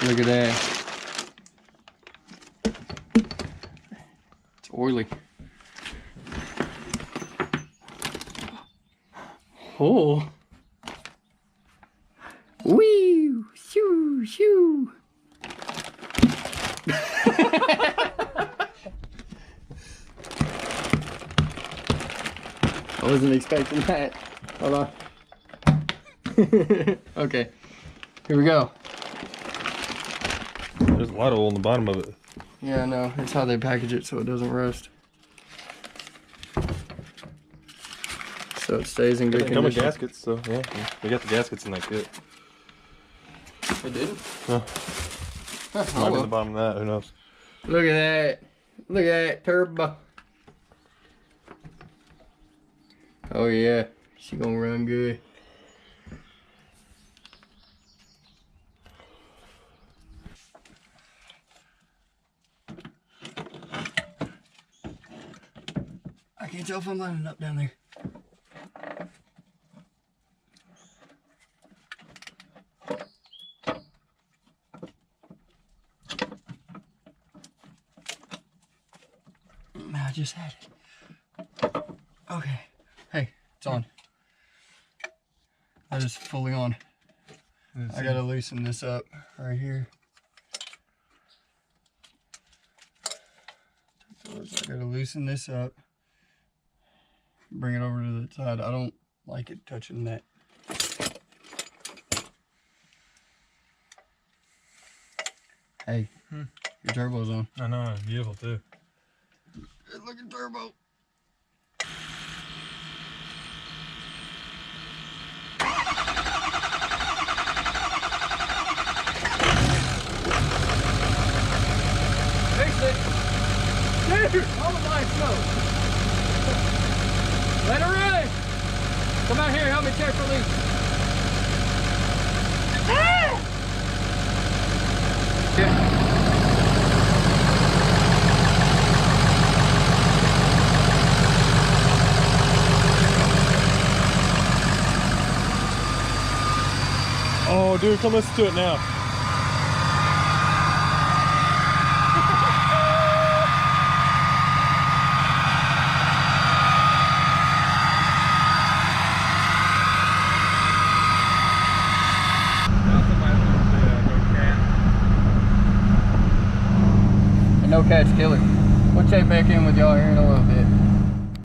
Look at that. It's oily. Oh. Wee! Shoo! Shoo! I wasn't expecting that. Hold on. Okay. Here we go. There's a lot of oil on the bottom of it. Yeah, I know. It's how they package it so it doesn't rust. So it stays in good They come with condition. gaskets, so yeah. We got the gaskets in that kit. It didn't? Huh. Huh, Might be well. the bottom of that, who knows? Look at that. Look at that turbo. Oh yeah. She gonna run good. I can't tell if I'm lining up down there. I just had it. Okay. Hey, it's on. That is fully on. I gotta loosen this up right here. I gotta loosen this up. Bring it over to the side. I don't like it touching that. Hey, your turbo's on. I know, it's beautiful too. Good looking turbo. Fix it. Dude, all the lights smoke. Let her run. Come out here, help me check for leaks. Ah! Yeah. Oh, dude, come listen to it now. And no catch killer. We'll check back in with y'all here in a little bit.